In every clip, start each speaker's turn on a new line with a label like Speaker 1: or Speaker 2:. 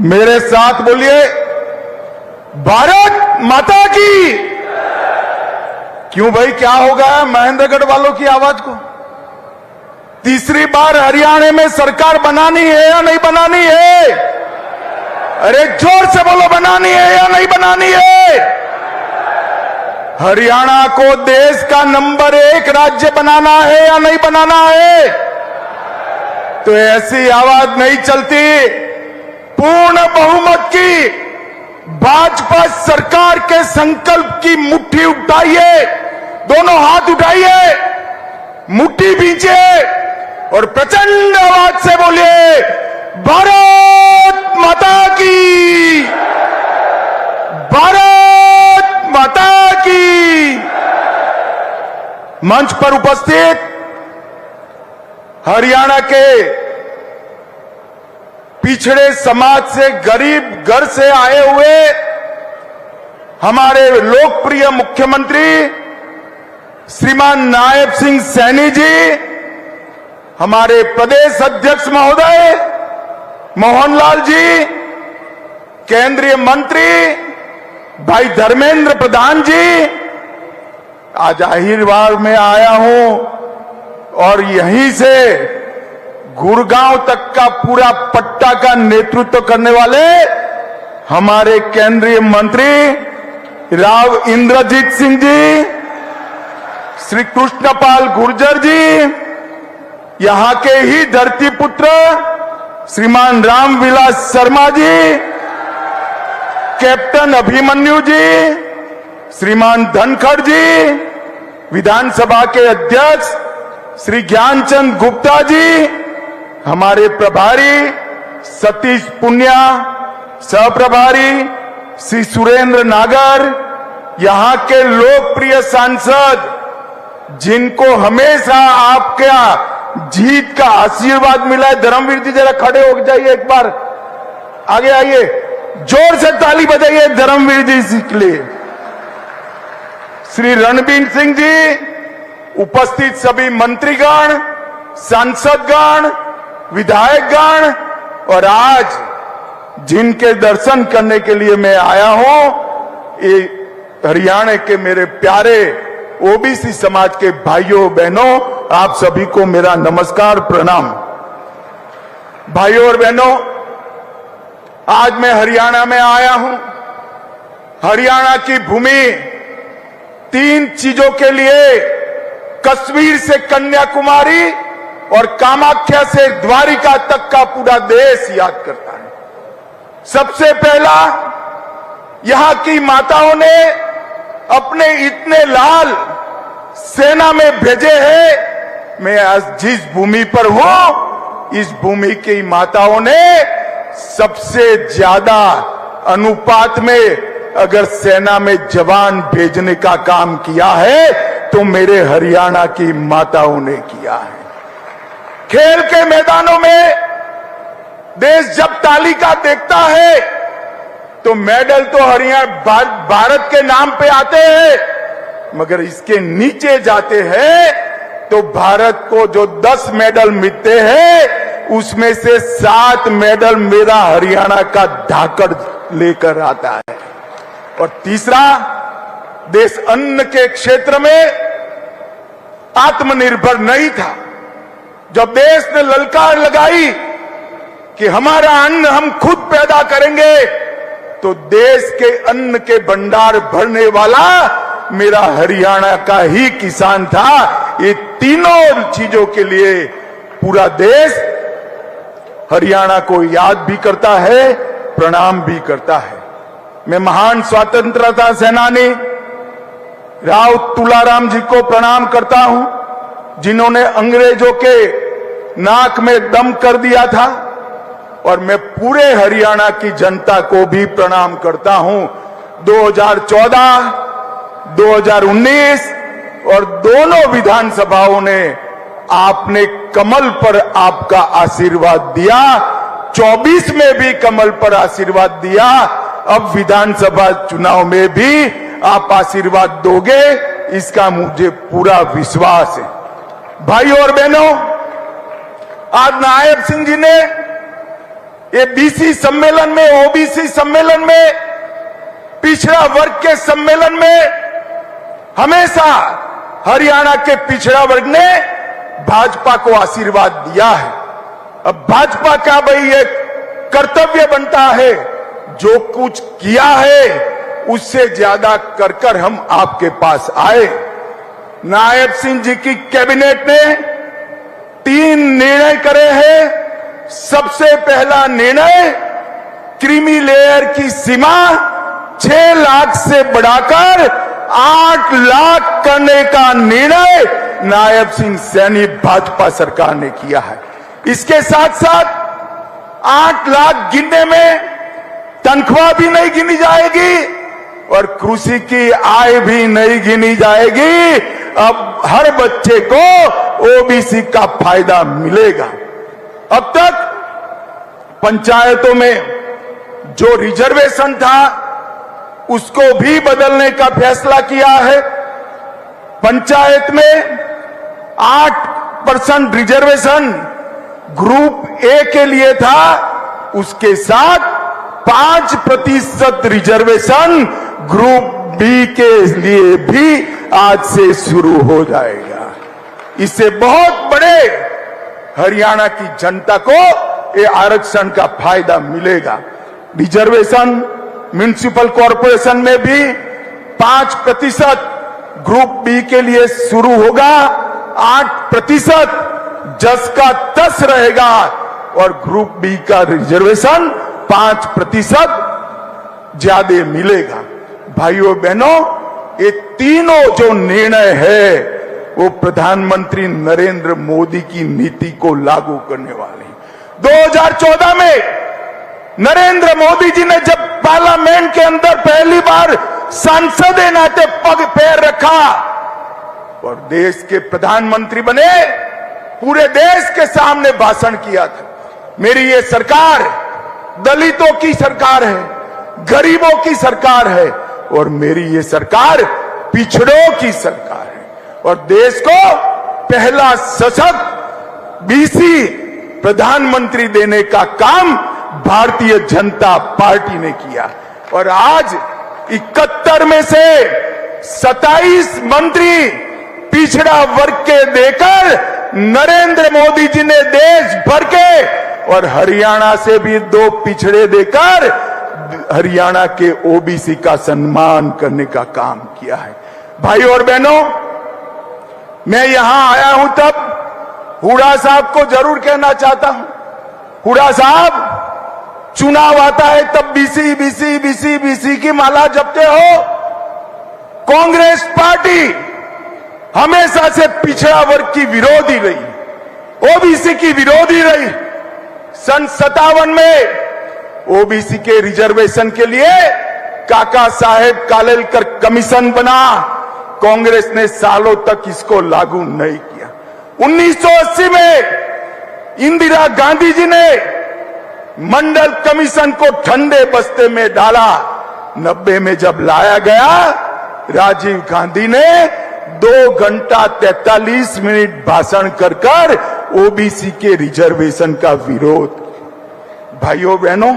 Speaker 1: मेरे साथ बोलिए, भारत माता की। क्यों भाई, क्या हो गया महेंद्रगढ़ वालों की आवाज को? तीसरी बार हरियाणा में सरकार बनानी है या नहीं बनानी है? अरे जोर से बोलो, बनानी है या नहीं बनानी है? हरियाणा को देश का नंबर 1 राज्य बनाना है या नहीं बनाना है? तो ऐसी आवाज नहीं चलती। पूर्ण बहुमत की भाजपा सरकार के संकल्प की मुट्ठी उठाइए, दोनों हाथ उठाइए, मुट्ठी भींचिए और प्रचंड आवाज से बोलिए, भारत माता की, भारत माता की। मंच पर उपस्थित हरियाणा के पिछड़े समाज से, गरीब घर से आए हुए हमारे लोकप्रिय मुख्यमंत्री श्रीमान नायब सिंह सैनी जी, हमारे प्रदेश अध्यक्ष महोदय मोहनलाल जी, केंद्रीय मंत्री भाई धर्मेंद्र प्रधान जी, आज अहिरवार में आया हूं और यहीं से गुड़गांव तक का पूरा पट्टा का नेतृत्व करने वाले हमारे केंद्रीय मंत्री राव इंद्रजीत सिंह जी, श्री कृष्णपाल गुर्जर जी, यहां के ही धरती पुत्र श्रीमान रामविलास शर्मा जी, कैप्टन अभिमन्यु जी, श्रीमान धनखड़ जी, विधानसभा के अध्यक्ष श्री ज्ञानचंद गुप्ता जी, हमारे प्रभारी सतीश पुनिया, सहप्रभारी श्री सुरेंद्र नागर, यहां के लोकप्रिय सांसद जिनको हमेशा आपका जीत का आशीर्वाद मिला है, धर्मवीर जी जरा खड़े हो जाइए, एक बार आगे आइए, जोर से ताली बजाइए धर्मवीर जी के लिए। श्री रणबीर सिंह जी, उपस्थित सभी मंत्रीगण, सांसदगण, विधायकगण और आज जिनके दर्शन करने के लिए मैं आया हूं, ये हरियाणा के मेरे प्यारे ओबीसी समाज के भाइयों बहनों, आप सभी को मेरा नमस्कार प्रणाम। भाइयों और बहनों, आज मैं हरियाणा में आया हूं। हरियाणा की भूमि 3 चीजों के लिए, कश्मीर से कन्याकुमारी और कामाख्या से द्वारिका तक का पूरा देश याद करता है। सबसे पहला, यहां की माताओं ने अपने इतने लाल सेना में भेजे हैं। मैं आज जिस भूमि पर हूं, इस भूमि की माताओं ने सबसे ज्यादा अनुपात में अगर सेना में जवान भेजने का काम किया है तो मेरे हरियाणा की माताओं ने किया है। खेल के मैदानों में देश जब तालिका देखता है तो मेडल तो हरियाणा भारत के नाम पे आते हैं, मगर इसके नीचे जाते हैं तो भारत को जो 10 मेडल मिलते हैं उसमें से 7 मेडल मेरा हरियाणा का धाकड़ लेकर आता है। और तीसरा, देश अन्न के क्षेत्र में आत्मनिर्भर नहीं था। जब देश ने ललकार लगाई कि हमारा अन्न हम खुद पैदा करेंगे, तो देश के अन्न के भंडार भरने वाला मेरा हरियाणा का ही किसान था। ये तीनों चीजों के लिए पूरा देश हरियाणा को याद भी करता है, प्रणाम भी करता है। मैं महान स्वतंत्रता सेनानी राव तुलाराम जी को प्रणाम करता हूं, जिन्होंने अंग्रेजों के नाक में दम कर दिया था। और मैं पूरे हरियाणा की जनता को भी प्रणाम करता हूं। 2014, 2019 और दोनों विधानसभाओं ने आपने कमल पर आपका आशीर्वाद दिया, 24 में भी कमल पर आशीर्वाद दिया, अब विधानसभा चुनाव में भी आप आशीर्वाद दोगे, इसका मुझे पूरा विश्वास है। भाइयों और बहनों, आज नायब सिंह जी ने ये बीसी सम्मेलन में, ओबीसी सम्मेलन में, पिछड़ा वर्ग के सम्मेलन में हमेशा हरियाणा के पिछड़ा वर्ग ने भाजपा को आशीर्वाद दिया है। अब भाजपा का भाई एक कर्तव्य बनता है, जो कुछ किया है उससे ज्यादा कर कर हम आपके पास आए। नायब सिंह जी की कैबिनेट ने 3 निर्णय करे हैं। सबसे पहला निर्णय, क्रीमी लेयर की सीमा 6 लाख से बढ़ाकर 8 लाख करने का निर्णय नायब सिंह सैनी भाजपा सरकार ने किया है। इसके साथ साथ 8 लाख गिनने में तनख्वाह भी नहीं गिनी जाएगी और कृषि की आय भी नहीं गिनी जाएगी। अब हर बच्चे को ओबीसी का फायदा मिलेगा। अब तक पंचायतों में जो रिजर्वेशन था उसको भी बदलने का फैसला किया है। पंचायत में 8% रिजर्वेशन ग्रुप ए के लिए था, उसके साथ 5% रिजर्वेशन ग्रुप बी के लिए भी आज से शुरू हो जाएगा। इससे बहुत बड़े हरियाणा की जनता को ये आरक्षण का फायदा मिलेगा। रिजर्वेशन म्युनिसिपल कॉरपोरेशन में भी 5% ग्रुप बी के लिए शुरू होगा, 8% जस का तस रहेगा और ग्रुप बी का रिजर्वेशन 5% ज्यादा मिलेगा। भाइयों बहनों, ये तीनों जो निर्णय है वो प्रधानमंत्री नरेंद्र मोदी की नीति को लागू करने वाले हैं। 2014 में नरेंद्र मोदी जी ने जब पार्लियामेंट के अंदर पहली बार सांसद के नाते पग पैर रखा और देश के प्रधानमंत्री बने, पूरे देश के सामने भाषण किया था, मेरी ये सरकार दलितों की सरकार है, गरीबों की सरकार है और मेरी ये सरकार पिछड़ों की सरकार है और देश को पहला सशक्त बीसी प्रधानमंत्री देने का काम भारतीय जनता पार्टी ने किया। और आज 71 में से 27 मंत्री पिछड़ा वर्ग के देकर नरेंद्र मोदी जी ने देश भर के और हरियाणा से भी 2 पिछड़े देकर हरियाणा के ओबीसी का सम्मान करने का काम किया है। भाइयों और बहनों, मैं यहां आया हूं तब हुड्डा साहब को जरूर कहना चाहता हूं, हुड्डा साहब, चुनाव आता है तब बीसी बीसी बीसी बीसी की माला जपते हो। कांग्रेस पार्टी हमेशा से पिछड़ा वर्ग की विरोधी रही, ओबीसी की विरोधी रही। सन 57 में ओबीसी के रिजर्वेशन के लिए काका साहेब कालेलकर कमीशन बना, कांग्रेस ने सालों तक इसको लागू नहीं किया। 1980 में इंदिरा गांधी जी ने मंडल कमीशन को ठंडे बस्ते में डाला। 90 में जब लाया गया, राजीव गांधी ने 2 घंटा 43 मिनट भाषण कर कर ओबीसी के रिजर्वेशन का विरोध। भाइयों बहनों,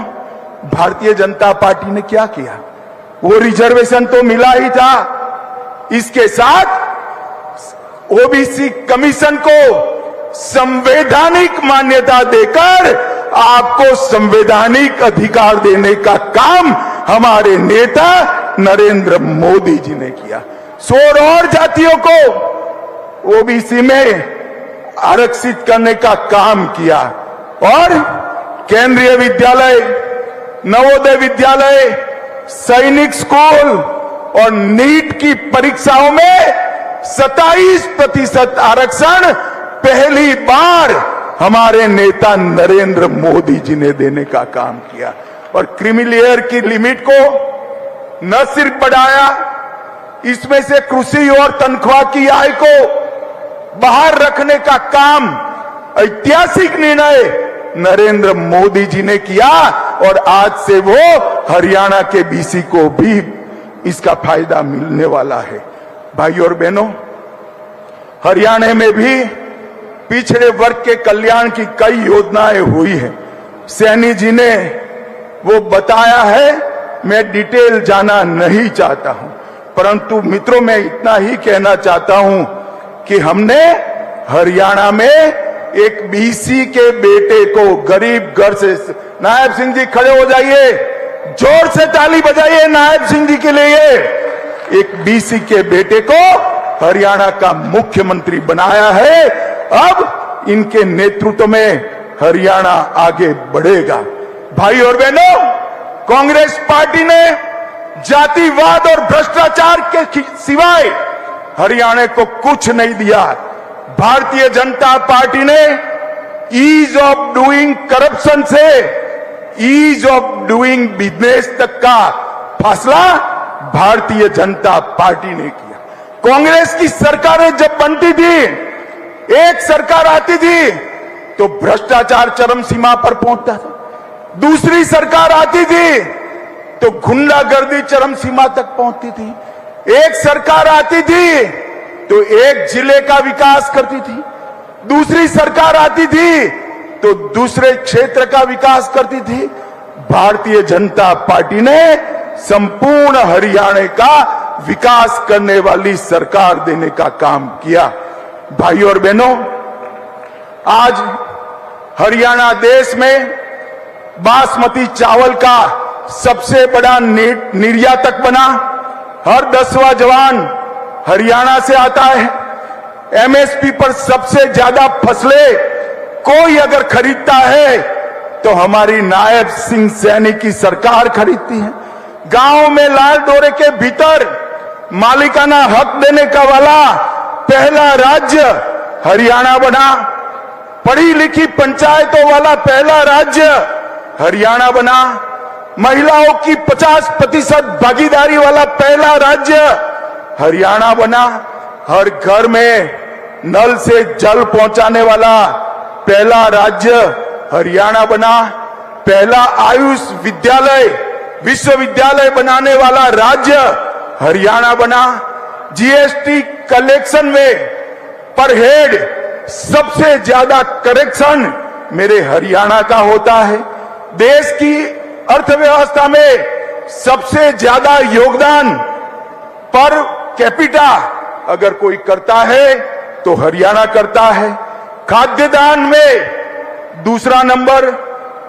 Speaker 1: भारतीय जनता पार्टी ने क्या किया? वो रिजर्वेशन तो मिला ही था, इसके साथ ओबीसी कमीशन को संवैधानिक मान्यता देकर आपको संवैधानिक अधिकार देने का काम हमारे नेता नरेंद्र मोदी जी ने किया। 16 और जातियों को ओबीसी में आरक्षित करने का काम किया और केंद्रीय विद्यालय, नवोदय विद्यालय, सैनिक स्कूल और नीट की परीक्षाओं में 27% आरक्षण पहली बार हमारे नेता नरेंद्र मोदी जी ने देने का काम किया। और क्रीमी लेयर की लिमिट को न सिर्फ बढ़ाया, इसमें से कृषि और तनख्वाह की आय को बाहर रखने का काम ऐतिहासिक निर्णय नरेंद्र मोदी जी ने किया और आज से वो हरियाणा के बीसी को भी इसका फायदा मिलने वाला है। भाइयों और बहनों, हरियाणा में भी पिछड़े वर्ग के कल्याण की कई योजनाएं हुई है। सैनी जी ने वो बताया है, मैं डिटेल जाना नहीं चाहता हूं, परंतु मित्रों मैं इतना ही कहना चाहता हूं कि हमने हरियाणा में एक बीसी के बेटे को, गरीब घर से, नायब सिंह जी खड़े हो जाइए, जोर से ताली बजाइए नायब सिंह जी के लिए, एक बीसी के बेटे को हरियाणा का मुख्यमंत्री बनाया है। अब इनके नेतृत्व में हरियाणा आगे बढ़ेगा। भाई और बहनों, कांग्रेस पार्टी ने जातिवाद और भ्रष्टाचार के सिवाय हरियाणा को कुछ नहीं दिया। भारतीय जनता पार्टी ने ईज ऑफ डूइंग करप्शन से ईज ऑफ डूइंग बिजनेस तक का फैसला भारतीय जनता पार्टी ने किया। कांग्रेस की सरकारें जब बनती थी, एक सरकार आती थी तो भ्रष्टाचार चरम सीमा पर पहुंचता था, दूसरी सरकार आती थी तो गुंडागर्दी चरम सीमा तक पहुंचती थी, एक सरकार आती थी तो एक जिले का विकास करती थी, दूसरी सरकार आती थी तो दूसरे क्षेत्र का विकास करती थी। भारतीय जनता पार्टी ने संपूर्ण हरियाणा का विकास करने वाली सरकार देने का काम किया। भाई और बहनों, आज हरियाणा देश में बासमती चावल का सबसे बड़ा निर्यातक बना। हर 10वां जवान हरियाणा से आता है। एमएसपी पर सबसे ज्यादा फसलें कोई अगर खरीदता है तो हमारी नायब सिंह सैनी की सरकार खरीदती है। गांव में लाल डोरे के भीतर मालिकाना हक देने का वाला पहला राज्य हरियाणा बना। पढ़ी लिखी पंचायतों वाला पहला राज्य हरियाणा बना। महिलाओं की 50% भागीदारी वाला पहला राज्य हरियाणा बना। हर घर में नल से जल पहुंचाने वाला पहला राज्य हरियाणा बना। पहला आयुष विद्यालय विश्वविद्यालय बनाने वाला राज्य हरियाणा बना। जीएसटी कलेक्शन में पर हेड सबसे ज्यादा कलेक्शन मेरे हरियाणा का होता है। देश की अर्थव्यवस्था में सबसे ज्यादा योगदान पर कैपिटा अगर कोई करता है तो हरियाणा करता है। खाद्यदान में दूसरा नंबर,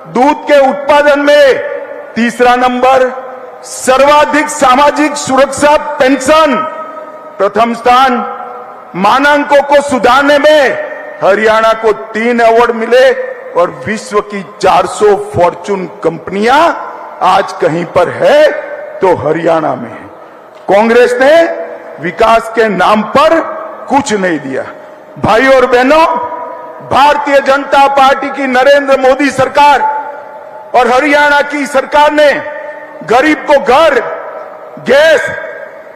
Speaker 1: दूध के उत्पादन में तीसरा नंबर, सर्वाधिक सामाजिक सुरक्षा पेंशन प्रथम स्थान। मानांकों को सुधारने में हरियाणा को 3 अवार्ड मिले और विश्व की 400 फॉर्चून कंपनियां आज कहीं पर है तो हरियाणा में है। कांग्रेस ने विकास के नाम पर कुछ नहीं दिया। भाई और बहनों, भारतीय जनता पार्टी की नरेंद्र मोदी सरकार और हरियाणा की सरकार ने गरीब को घर, गैस,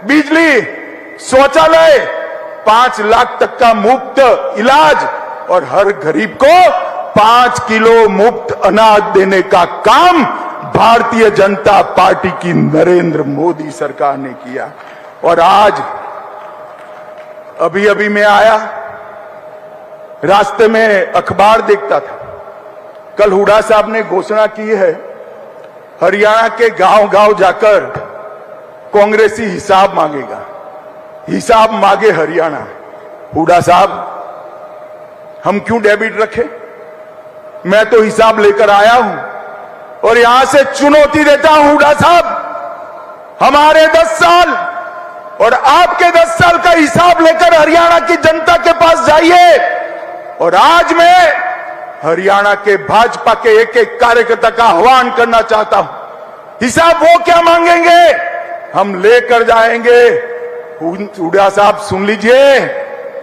Speaker 1: बिजली, शौचालय, 5 लाख तक का मुफ्त इलाज और हर गरीब को 5 किलो मुफ्त अनाज देने का काम भारतीय जनता पार्टी की नरेंद्र मोदी सरकार ने किया। और आज अभी अभी मैं आया, रास्ते में अखबार देखता था, कल हुड्डा साहब ने घोषणा की है हरियाणा के गांव गांव जाकर कांग्रेसी हिसाब मांगेगा। हिसाब मांगे हरियाणा। हुड्डा साहब, हम क्यों डेबिट रखें? मैं तो हिसाब लेकर आया हूं और यहां से चुनौती देता हूं हुड्डा साहब, हमारे 10 साल और आपके 10 साल का हिसाब लेकर हरियाणा की जनता के पास जाइए। और आज मैं हरियाणा के भाजपा के एक एक कार्यकर्ता का आह्वान करना चाहता हूं। हिसाब वो क्या मांगेंगे हम लेकर जाएंगे। हुड्डा साहब सुन लीजिए,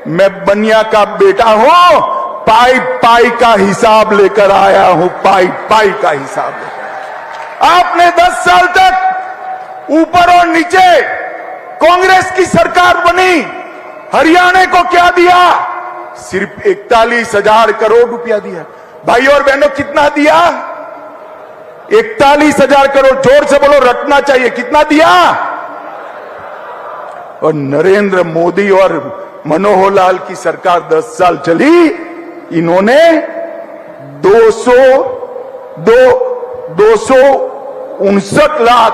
Speaker 1: मैं बनिया का बेटा हूं, पाई पाई का हिसाब लेकर आया हूं, पाई पाई का हिसाब लेकर। आपने 10 साल तक ऊपर और नीचे कांग्रेस की सरकार बनी, हरियाणा को क्या दिया? सिर्फ 41,000 करोड़ रुपया दिया। भाई और बहनों, कितना दिया? 41,000 करोड़। जोर से बोलो, रटना चाहिए। कितना दिया? और नरेंद्र मोदी और मनोहर लाल की सरकार 10 साल चली, इन्होंने 259 लाख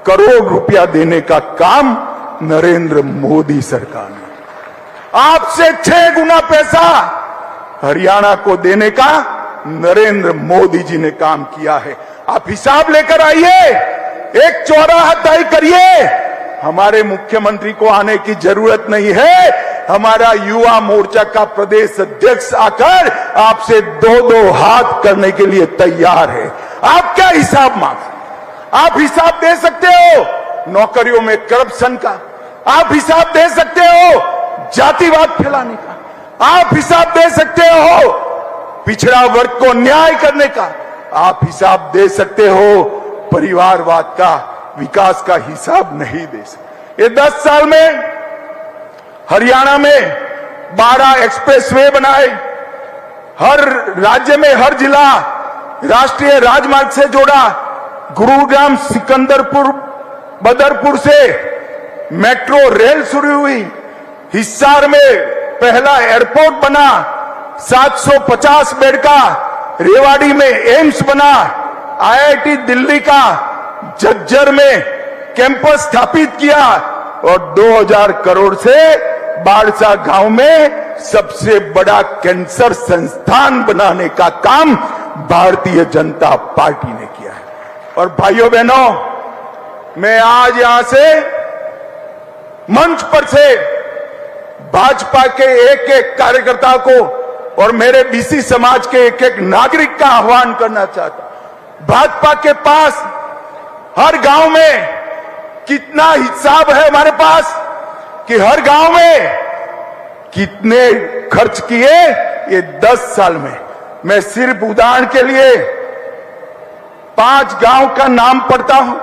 Speaker 1: करोड़ रुपया देने का काम नरेंद्र मोदी सरकार ने, आपसे 6 गुना पैसा हरियाणा को देने का नरेंद्र मोदी जी ने काम किया है। आप हिसाब लेकर आइए, एक चौराहा तय करिए। हमारे मुख्यमंत्री को आने की जरूरत नहीं है, हमारा युवा मोर्चा का प्रदेश अध्यक्ष आकर आपसे 2-2 हाथ करने के लिए तैयार है। आप क्या हिसाब मांग, आप हिसाब दे सकते हो नौकरियों में करप्शन का, आप हिसाब दे सकते हो जातिवाद फैलाने का, आप हिसाब दे सकते हो पिछड़ा वर्ग को न्याय करने का, आप हिसाब दे सकते हो परिवारवाद का, विकास का हिसाब नहीं दे सकते। ये 10 साल में हरियाणा में 12 एक्सप्रेसवे बनाए, हर राज्य में हर जिला राष्ट्रीय राजमार्ग से जोड़ा, गुरुग्राम सिकंदरपुर बदरपुर से मेट्रो रेल शुरू हुई, हिसार में पहला एयरपोर्ट बना, 750 बेड का, रेवाड़ी में एम्स बना, आईआईटी दिल्ली का झज्जर में कैंपस स्थापित किया और 2000 करोड़ से बाड़सा गांव में सबसे बड़ा कैंसर संस्थान बनाने का काम भारतीय जनता पार्टी ने किया है। और भाइयों बहनों, मैं आज यहां से मंच पर से भाजपा के एक एक कार्यकर्ता को और मेरे बीसी समाज के एक एक नागरिक का आह्वान करना चाहता हूं। भाजपा के पास हर गांव में कितना हिसाब है हमारे पास कि हर गांव में कितने खर्च किए ये 10 साल में। मैं सिर्फ उदाहरण के लिए 5 गांव का नाम पढ़ता हूं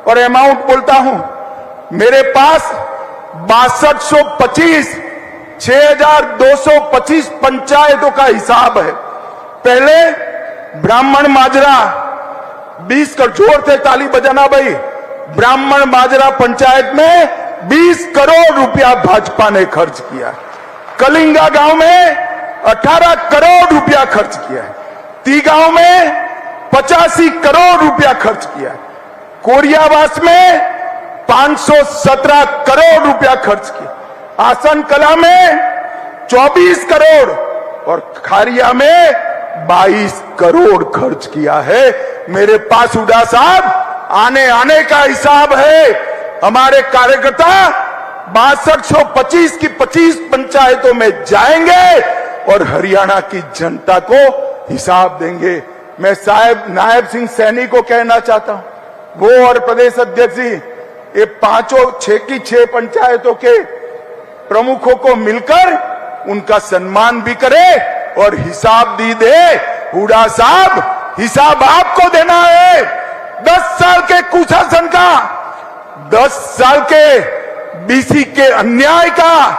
Speaker 1: और अमाउंट बोलता हूं। मेरे पास 6225 पंचायतों का हिसाब है। पहले ब्राह्मण माजरा 20 करोड़, जोर थे ताली बजाना भाई, ब्राह्मण माजरा पंचायत में 20 करोड़ रुपया भाजपा ने खर्च किया। कलिंगा गांव में 18 करोड़ रुपया खर्च किया है। ती गांव में 85 करोड़ रुपया खर्च किया है। कोरियावास में 517 करोड़ रुपया खर्च किया। आसन कला में 24 करोड़ और खारिया में 22 करोड़ खर्च किया है। मेरे पास हुड्डा साहब आने का हिसाब है। हमारे कार्यकर्ता 6225 की 25 पंचायतों में जाएंगे और हरियाणा की जनता को हिसाब देंगे। मैं साहब नायब सिंह सैनी को कहना चाहता हूं, वो और प्रदेश अध्यक्ष जी ये 6 पंचायतों के प्रमुखों को मिलकर उनका सम्मान भी करे और हिसाब दे। हुड्डा साहब हिसाब आपको देना है 10 साल के कुशासन का, 10 साल के बीसी के अन्याय का,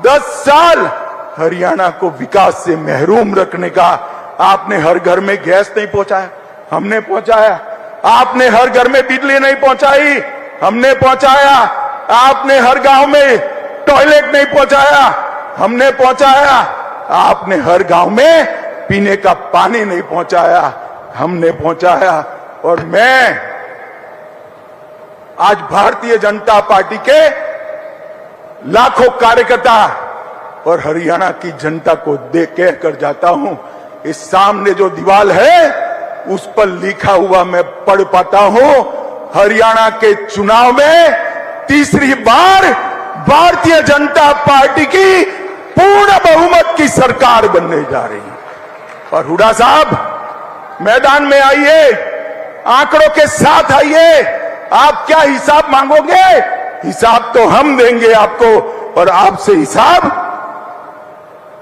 Speaker 1: 10 साल हरियाणा को विकास से महरूम रखने का। आपने हर घर में गैस नहीं पहुंचाया, हमने पहुंचाया। आपने हर घर में बिजली नहीं पहुंचाई, हमने पहुंचाया। आपने हर गांव में टॉयलेट नहीं पहुंचाया, हमने पहुंचाया। आपने हर गांव में पीने का पानी नहीं पहुंचाया, हमने पहुंचाया। और मैं आज भारतीय जनता पार्टी के लाखों कार्यकर्ता और हरियाणा की जनता को देख कहकर जाता हूं, इस सामने जो दीवार है उस पर लिखा हुआ मैं पढ़ पाता हूं, हरियाणा के चुनाव में तीसरी बार भारतीय जनता पार्टी की पूर्ण बहुमत की सरकार बनने जा रही है। और हुड्डा साहब मैदान में आइए, आंकड़ों के साथ आइए। आप क्या हिसाब मांगोगे? हिसाब तो हम देंगे आपको, और आपसे हिसाब,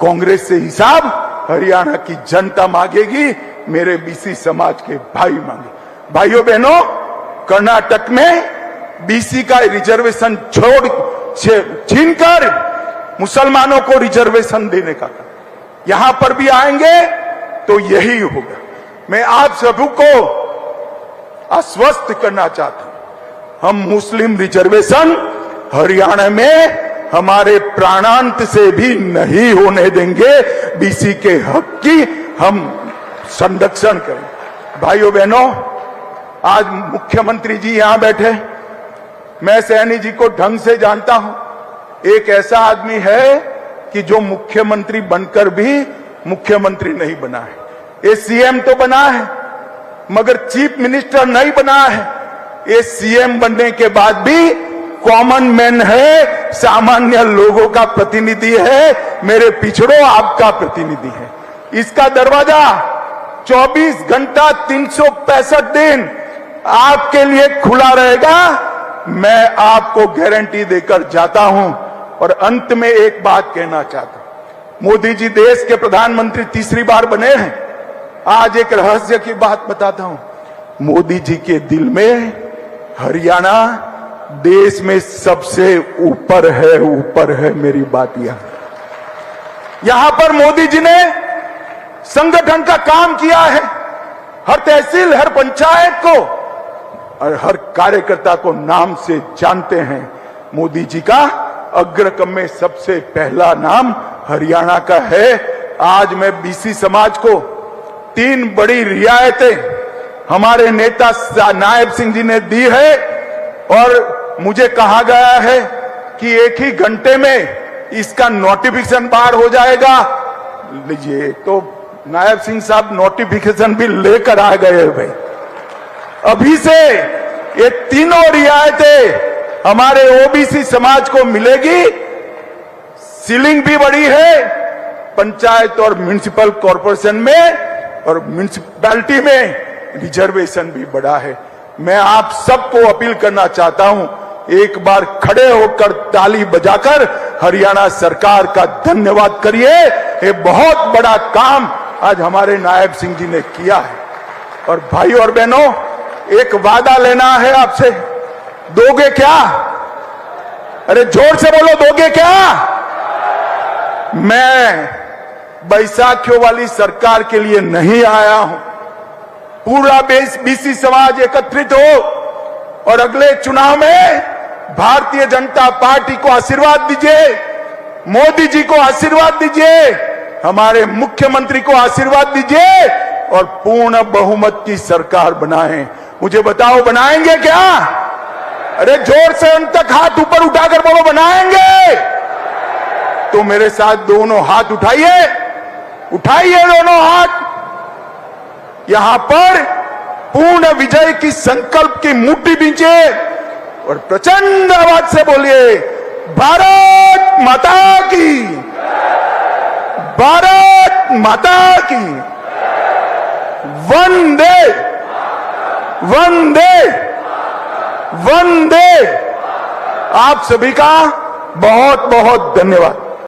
Speaker 1: कांग्रेस से हिसाब हरियाणा की जनता मांगेगी, मेरे बीसी समाज के भाई मांगे। भाइयों बहनों, कर्नाटक में बीसी का रिजर्वेशन छीनकर मुसलमानों को रिजर्वेशन देने का काम यहां पर भी आएंगे तो यही होगा। मैं आप सभी को आश्वस्त करना चाहता हूं, हम मुस्लिम रिजर्वेशन हरियाणा में हमारे प्राणांत से भी नहीं होने देंगे। बीसी के हक की हम संरक्षण करें। भाइयों बहनों, आज मुख्यमंत्री जी यहां बैठे, मैं सैनी जी को ढंग से जानता हूं। एक ऐसा आदमी है कि जो मुख्यमंत्री बनकर भी मुख्यमंत्री नहीं बना है। ये सीएम तो बना है मगर चीफ मिनिस्टर नहीं बना है। ये सीएम बनने के बाद भी कॉमन मैन है, सामान्य लोगों का प्रतिनिधि है, मेरे पिछड़ों आपका प्रतिनिधि है। इसका दरवाजा 24 घंटा 365 दिन आपके लिए खुला रहेगा, मैं आपको गारंटी देकर जाता हूं। और अंत में एक बात कहना चाहता हूं, मोदी जी देश के प्रधानमंत्री तीसरी बार बने हैं। आज एक रहस्य की बात बताता हूं, मोदी जी के दिल में हरियाणा देश में सबसे ऊपर है मेरी बात यहां पर मोदी जी ने संगठन का काम किया है। हर तहसील, हर पंचायत को और हर कार्यकर्ता को नाम से जानते हैं। मोदी जी का अग्रक्रम में सबसे पहला नाम हरियाणा का है। आज मैं बीसी समाज को 3 बड़ी रियायतें हमारे नेता नायब सिंह जी ने दी है और मुझे कहा गया है कि 1 ही घंटे में इसका नोटिफिकेशन बाहर हो जाएगा। लीजिए, तो नायब सिंह साहब नोटिफिकेशन भी लेकर आ गए भाई। अभी से ये तीनों रियायतें हमारे ओबीसी समाज को मिलेगी। सीलिंग भी बड़ी है पंचायत और म्युनिसिपल कॉर्पोरेशन में, और म्युनिसिपैलिटी में रिजर्वेशन भी बड़ा है। मैं आप सबको अपील करना चाहता हूं, एक बार खड़े होकर ताली बजाकर हरियाणा सरकार का धन्यवाद करिए। ये बहुत बड़ा काम आज हमारे नायब सिंह जी ने किया है। और भाइयों और बहनों, एक वादा लेना है आपसे, दोगे क्या? अरे जोर से बोलो, दोगे क्या? मैं बैसाखियों वाली सरकार के लिए नहीं आया हूं। पूरा बीसी समाज एकत्रित हो और अगले चुनाव में भारतीय जनता पार्टी को आशीर्वाद दीजिए, मोदी जी को आशीर्वाद दीजिए, हमारे मुख्यमंत्री को आशीर्वाद दीजिए और पूर्ण बहुमत की सरकार बनाएं। मुझे बताओ, बनाएंगे क्या? अरे जोर से उन तक हाथ ऊपर उठाकर बोलो, बनाएंगे। तो मेरे साथ दोनों हाथ उठाइए, उठाइए दोनों हाथ। यहां पर पूर्ण विजय की संकल्प की मुट्ठी बींचिए और प्रचंड आवाज से बोलिए, भारत माता की, भारत माता की, वंदे वंदे वंदे। आप सभी का बहुत बहुत धन्यवाद।